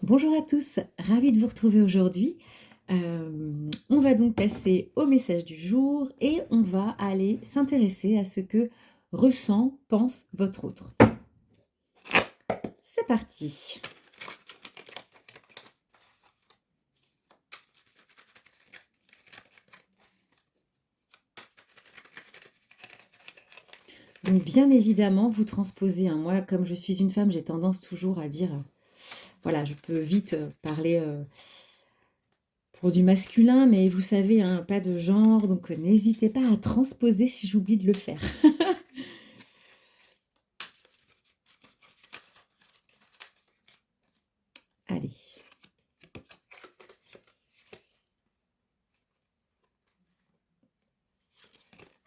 Bonjour à tous, ravie de vous retrouver aujourd'hui. On va donc passer au message du jour et on va aller s'intéresser à ce que ressent, pense votre autre. C'est parti. Donc bien évidemment, vous transposez. Moi, comme je suis une femme, j'ai tendance toujours à dire, voilà, je peux vite parler pour du masculin, mais vous savez, hein, pas de genre, donc n'hésitez pas à transposer si j'oublie de le faire. Allez.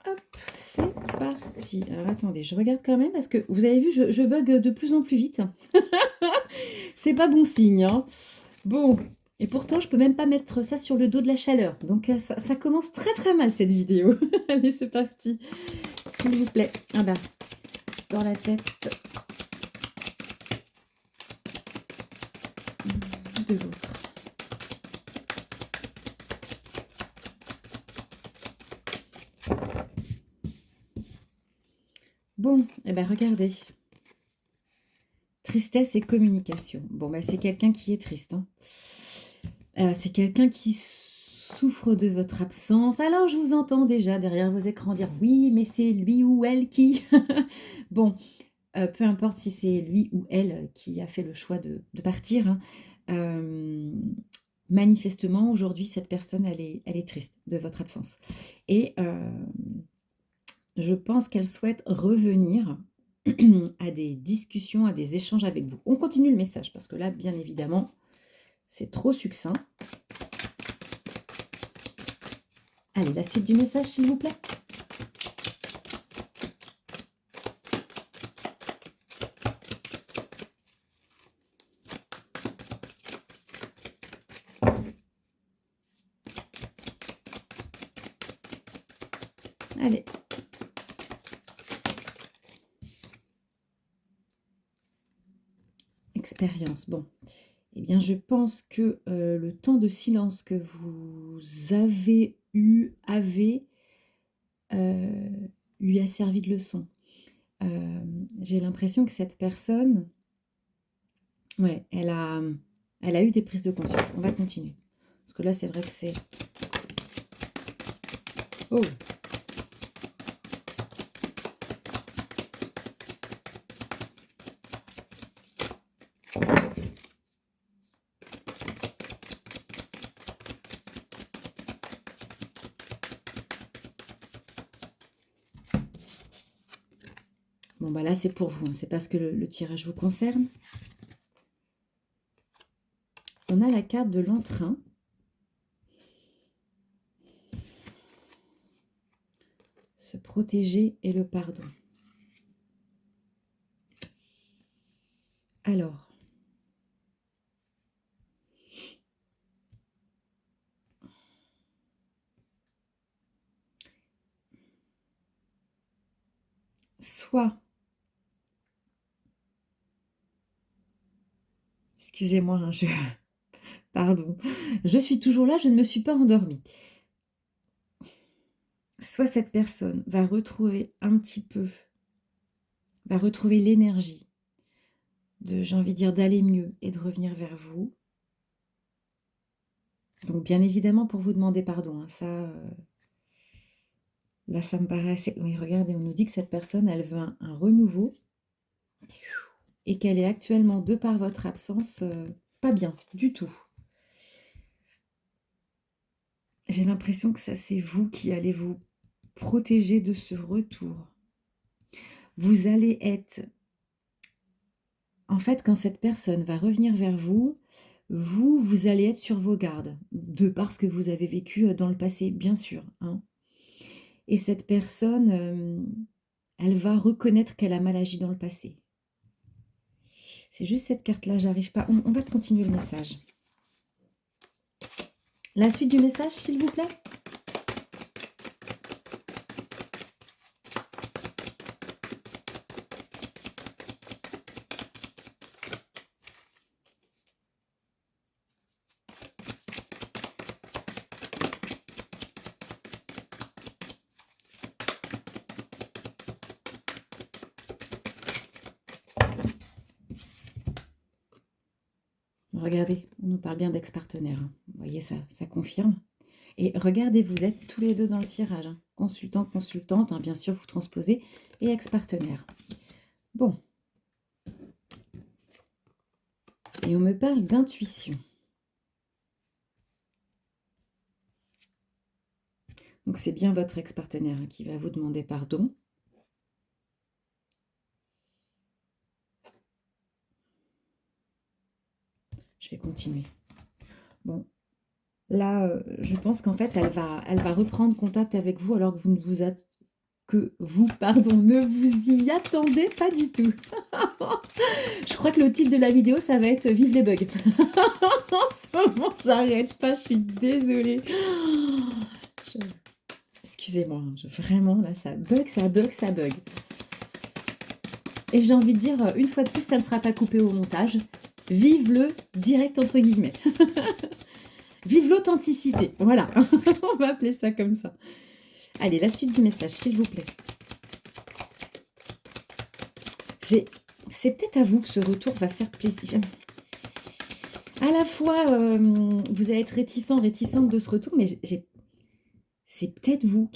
Hop, c'est parti. Alors attendez, je regarde quand même parce que vous avez vu, je bug de plus en plus vite. C'est pas bon signe, hein. Bon, et pourtant je peux même pas mettre ça sur le dos de la chaleur. Donc ça commence très très mal cette vidéo. Allez, c'est parti. S'il vous plaît. Ah bah, dans la tête de l'autre. Bon, eh ben regardez. Tristesse et communication. Bon, bah c'est quelqu'un qui est triste, hein. C'est quelqu'un qui souffre de votre absence. Alors, je vous entends déjà derrière vos écrans dire oui, mais c'est lui ou elle qui. Bon, peu importe si c'est lui ou elle qui a fait le choix de partir, hein. Manifestement, aujourd'hui, cette personne, elle est triste de votre absence. Et je pense qu'elle souhaite revenir à des discussions, à des échanges avec vous. On continue le message parce que là, bien évidemment, c'est trop succinct. Allez, la suite du message, s'il vous plaît. Allez. Expérience. Bon. Eh bien, je pense que le temps de silence que vous avez eu, lui a servi de leçon. J'ai l'impression que cette personne, ouais, elle a eu des prises de conscience. On va continuer. Parce que là, c'est vrai que c'est... Oh! Bon, bah là, c'est pour vous. Hein. C'est parce que le tirage vous concerne. On a la carte de l'entrain. Se protéger et le pardon. Alors, soit, excusez-moi, hein, pardon, je suis toujours là, je ne me suis pas endormie. Soit cette personne va retrouver un petit peu, va retrouver l'énergie de, j'ai envie de dire, d'aller mieux et de revenir vers vous. Donc, bien évidemment, pour vous demander pardon, hein, ça, là, ça me paraît assez... Oui, regardez, on nous dit que cette personne, elle veut un renouveau et qu'elle est actuellement, de par votre absence, pas bien du tout. J'ai l'impression que ça, c'est vous qui allez vous protéger de ce retour. Vous allez être... En fait, quand cette personne va revenir vers vous, vous allez être sur vos gardes, de par ce que vous avez vécu dans le passé, bien sûr. Hein. Et cette personne, elle va reconnaître qu'elle a mal agi dans le passé. C'est juste cette carte-là, j'arrive pas. On va continuer le message. La suite du message, s'il vous plaît. Regardez, on nous parle bien d'ex-partenaire. Hein. Vous voyez, ça confirme. Et regardez, vous êtes tous les deux dans le tirage. Hein. Consultant, consultante, hein, bien sûr, vous transposez. Et ex-partenaire. Bon. Et on me parle d'intuition. Donc, c'est bien votre ex-partenaire hein, qui va vous demander pardon. Je vais continuer. Bon. Là, je pense qu'en fait, elle va reprendre contact avec vous alors que vous ne vous ne vous y attendez pas du tout. Je crois que le titre de la vidéo, ça va être Vive les bugs. En ce moment, j'arrête pas, je suis désolée. Excusez-moi, hein, vraiment, là, ça bug, ça bug, ça bug. Et j'ai envie de dire, une fois de plus, ça ne sera pas coupé au montage. Vive le direct entre guillemets. Vive l'authenticité. Voilà, on va appeler ça comme ça. Allez, la suite du message, s'il vous plaît. C'est peut-être à vous que ce retour va faire plaisir. À la fois, vous allez être réticente de ce retour, mais c'est peut-être vous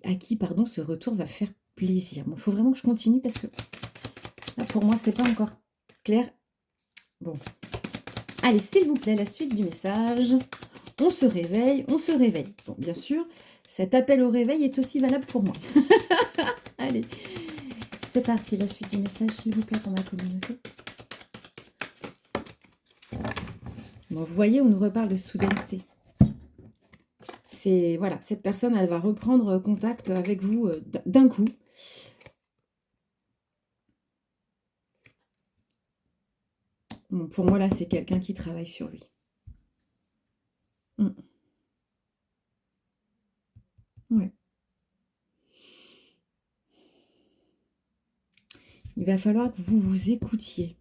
à qui ce retour va faire plaisir. Bon, il faut vraiment que je continue parce que là, pour moi, c'est pas encore clair. Bon. Allez, s'il vous plaît, la suite du message. On se réveille, on se réveille. Bon, bien sûr, cet appel au réveil est aussi valable pour moi. Allez, c'est parti, la suite du message, s'il vous plaît, pour ma communauté. Bon, vous voyez, on nous reparle de soudaineté. C'est, voilà, cette personne, elle va reprendre contact avec vous d'un coup. Bon, pour moi, là, c'est quelqu'un qui travaille sur lui. Ouais. Il va falloir que vous vous écoutiez.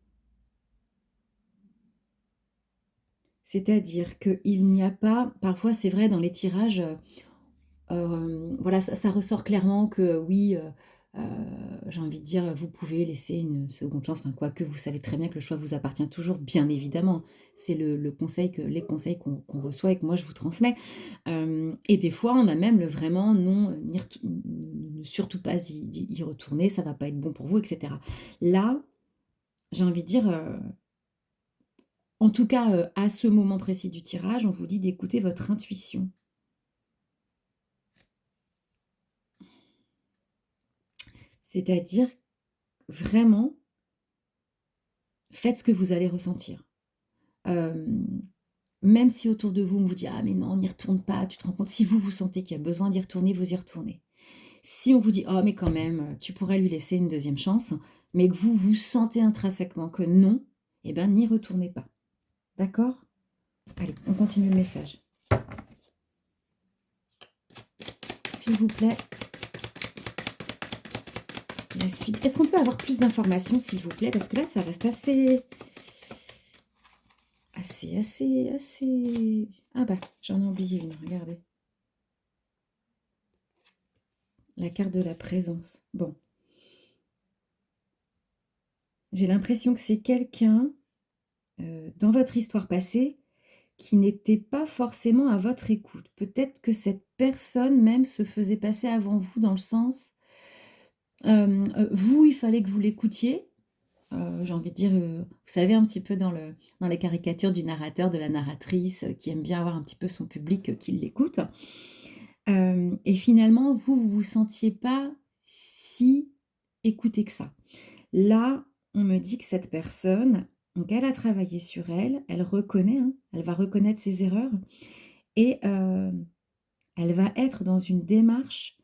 C'est-à-dire qu'il n'y a pas, parfois c'est vrai dans les tirages, voilà, ça ressort clairement que oui, j'ai envie de dire, vous pouvez laisser une seconde chance, enfin quoique vous savez très bien que le choix vous appartient toujours, bien évidemment. C'est les conseils qu'on reçoit et que moi je vous transmets. Et des fois, on a même le vraiment non, ne surtout pas y retourner, ça va pas être bon pour vous, etc. Là, j'ai envie de dire, en tout cas, à ce moment précis du tirage, on vous dit d'écouter votre intuition. C'est-à-dire, vraiment, faites ce que vous allez ressentir. Même si autour de vous, on vous dit: «Ah mais non, n'y retourne pas», tu te rends compte, si vous, vous sentez qu'il y a besoin d'y retourner, vous y retournez. Si on vous dit: «Oh mais quand même, tu pourrais lui laisser une deuxième chance», mais que vous, vous sentez intrinsèquement que non, eh ben, n'y retournez pas. D'accord? Allez, on continue le message. S'il vous plaît. La suite. Est-ce qu'on peut avoir plus d'informations, s'il vous plaît? Parce que là, ça reste assez... Ah bah, j'en ai oublié une, regardez. La carte de la présence. Bon. J'ai l'impression que c'est quelqu'un, dans votre histoire passée, qui n'était pas forcément à votre écoute. Peut-être que cette personne même se faisait passer avant vous dans le sens... vous, il fallait que vous l'écoutiez. J'ai envie de dire, vous savez, un petit peu dans les caricatures du narrateur, de la narratrice, qui aime bien avoir un petit peu son public qui l'écoute. Et finalement, vous vous sentiez pas si écouté que ça. Là, on me dit que cette personne, donc elle a travaillé sur elle, elle reconnaît, hein, elle va reconnaître ses erreurs et elle va être dans une démarche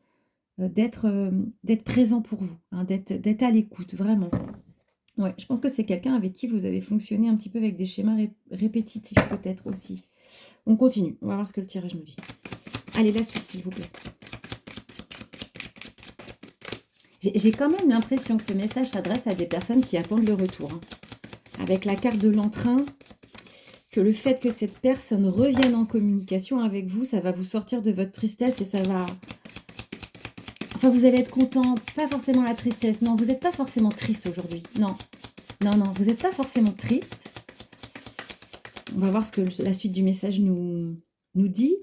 d'être présent pour vous, hein, d'être à l'écoute, vraiment. Ouais, je pense que c'est quelqu'un avec qui vous avez fonctionné un petit peu avec des schémas répétitifs peut-être aussi. On continue, on va voir ce que le tirage nous dit. Allez, la suite, s'il vous plaît. J'ai quand même l'impression que ce message s'adresse à des personnes qui attendent le retour. Hein. Avec la carte de l'entrain, que le fait que cette personne revienne en communication avec vous, ça va vous sortir de votre tristesse et ça va... Enfin, vous allez être content, pas forcément la tristesse. Non, vous n'êtes pas forcément triste aujourd'hui. Non, non, non, vous n'êtes pas forcément triste. On va voir ce que la suite du message nous dit.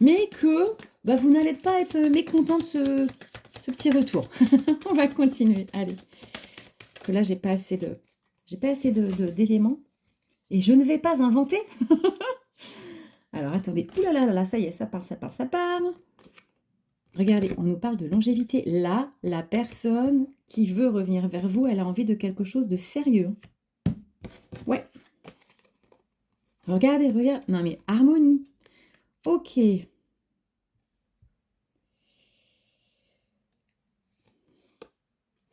Mais que bah, vous n'allez pas être mécontent de ce petit retour. On va continuer. Allez. Parce que là, j'ai pas assez d'éléments. Et je ne vais pas inventer. Alors, attendez. Ouh là là là, ça y est, ça parle, ça parle, ça parle. Regardez, on nous parle de longévité. Là, la personne qui veut revenir vers vous, elle a envie de quelque chose de sérieux. Ouais. Regardez, regarde. Non, mais harmonie. Ok.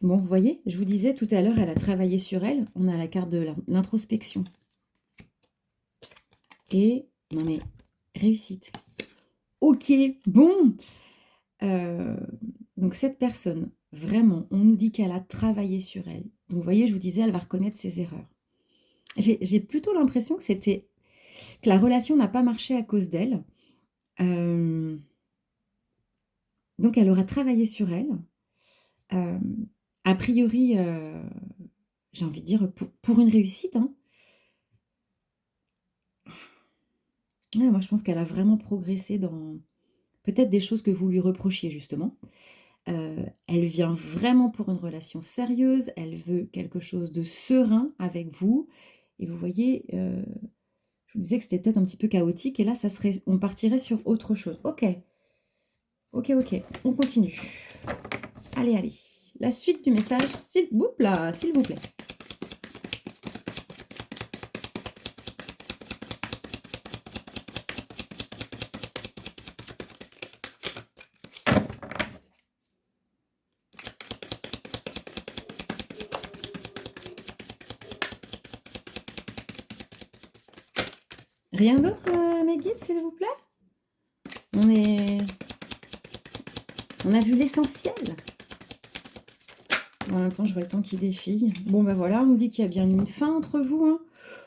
Bon, vous voyez, je vous disais tout à l'heure, elle a travaillé sur elle. On a la carte de l'introspection. Et, non mais, réussite. Ok, bon. Donc cette personne, vraiment, on nous dit qu'elle a travaillé sur elle. Donc vous voyez, je vous disais, elle va reconnaître ses erreurs. J'ai plutôt l'impression que la relation n'a pas marché à cause d'elle. Donc elle aura travaillé sur elle. A priori, j'ai envie de dire, pour une réussite. Hein. Ouais, moi, je pense qu'elle a vraiment progressé dans peut-être des choses que vous lui reprochiez, justement. Elle vient vraiment pour une relation sérieuse, elle veut quelque chose de serein avec vous. Et vous voyez, je vous disais que c'était peut-être un petit peu chaotique, et là, on partirait sur autre chose. Ok, ok, on continue. Allez, allez. La suite du message, s'il vous plaît. Rien d'autre, mes guides, s'il vous plaît? On a vu l'essentiel. En même temps, je vois le temps qui défile. Bon, ben voilà, on nous dit qu'il y a bien une fin entre vous. Hein.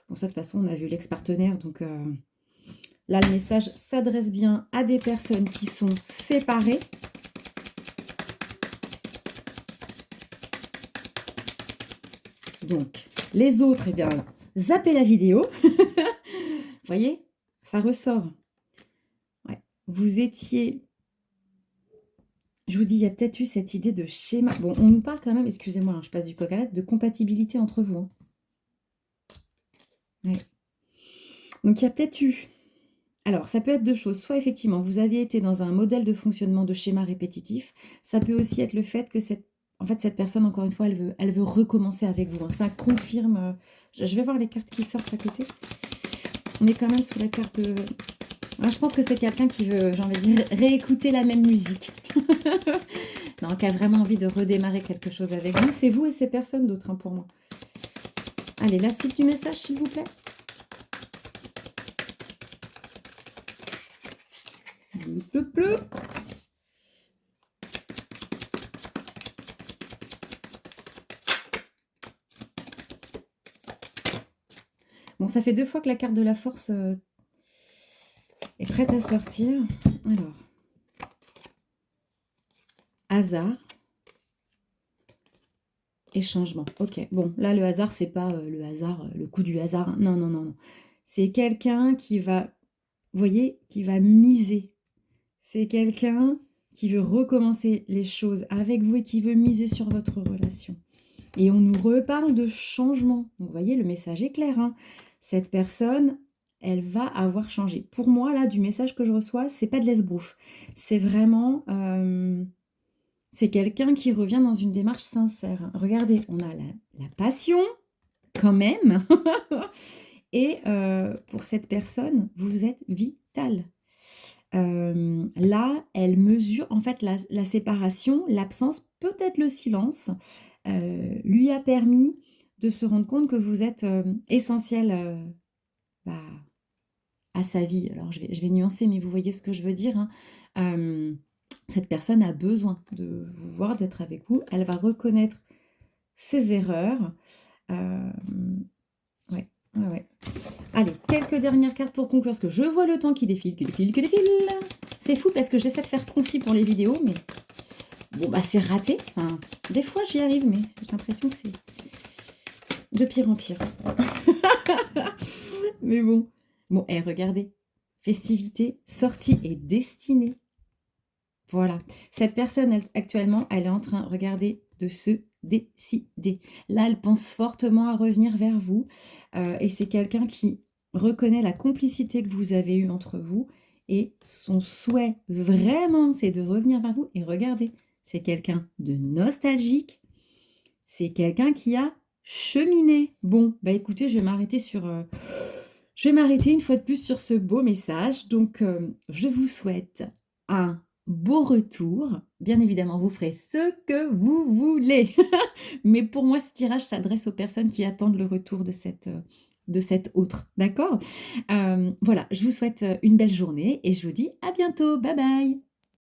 Bon, ça, de toute façon, on a vu l'ex-partenaire. Donc là, le message s'adresse bien à des personnes qui sont séparées. Donc, les autres, eh bien, zappez la vidéo. Vous voyez, ça ressort. Ouais. Vous étiez... Je vous dis, il y a peut-être eu cette idée de schéma. Bon, on nous parle quand même, excusez-moi, hein, je passe du coq à l'âne, de compatibilité entre vous. Hein. Ouais. Donc, il y a peut-être eu... Alors, ça peut être deux choses. Soit, effectivement, vous aviez été dans un modèle de fonctionnement de schéma répétitif. Ça peut aussi être le fait que cette personne, encore une fois, elle veut recommencer avec vous. Hein. Ça confirme... Je vais voir les cartes qui sortent à côté. On est quand même sous la carte de... Alors, je pense que c'est quelqu'un qui veut, j'ai envie de dire, réécouter la même musique. Non, qui a vraiment envie de redémarrer quelque chose avec vous. C'est vous et c'est personne d'autre hein, pour moi. Allez, la suite du message, s'il vous plaît. Plou. Bon, ça fait 2 fois que la carte de la force est prête à sortir. Alors, hasard et changement. Ok, bon, là, le hasard, c'est pas le hasard, le coup du hasard. Non. C'est quelqu'un qui va, vous voyez, qui va miser. C'est quelqu'un qui veut recommencer les choses avec vous et qui veut miser sur votre relation. Et on nous reparle de changement. Donc, vous voyez, le message est clair. Hein. Cette personne, elle va avoir changé. Pour moi, là, du message que je reçois, c'est pas de l'esbrouf. C'est vraiment... c'est quelqu'un qui revient dans une démarche sincère. Regardez, on a la passion, quand même. Et pour cette personne, vous êtes vital. Là, elle mesure, en fait, la séparation, l'absence, peut-être le silence, lui a permis de se rendre compte que vous êtes essentiel à sa vie. Alors, je vais nuancer, mais vous voyez ce que je veux dire. Hein. Cette personne a besoin de vous voir, d'être avec vous. Elle va reconnaître ses erreurs. Ouais. Allez, quelques dernières cartes pour conclure, parce que je vois le temps qui défile. C'est fou parce que j'essaie de faire concis pour les vidéos, mais bon, bah c'est raté. Enfin, des fois, j'y arrive, mais j'ai l'impression que c'est de pire en pire. Mais bon. Bon, et regardez, festivité, sortie et destinée. Voilà. Cette personne, actuellement, elle est en train, regardez, de se décider. Là, elle pense fortement à revenir vers vous. Et c'est quelqu'un qui reconnaît la complicité que vous avez eue entre vous. Et son souhait, vraiment, c'est de revenir vers vous. Et regardez, c'est quelqu'un de nostalgique. C'est quelqu'un qui a cheminé. Bon, bah écoutez, je vais m'arrêter une fois de plus sur ce beau message. Donc, je vous souhaite un beau retour. Bien évidemment, vous ferez ce que vous voulez. Mais pour moi, ce tirage s'adresse aux personnes qui attendent le retour de cette autre. D'accord. Voilà, je vous souhaite une belle journée et je vous dis à bientôt. Bye bye.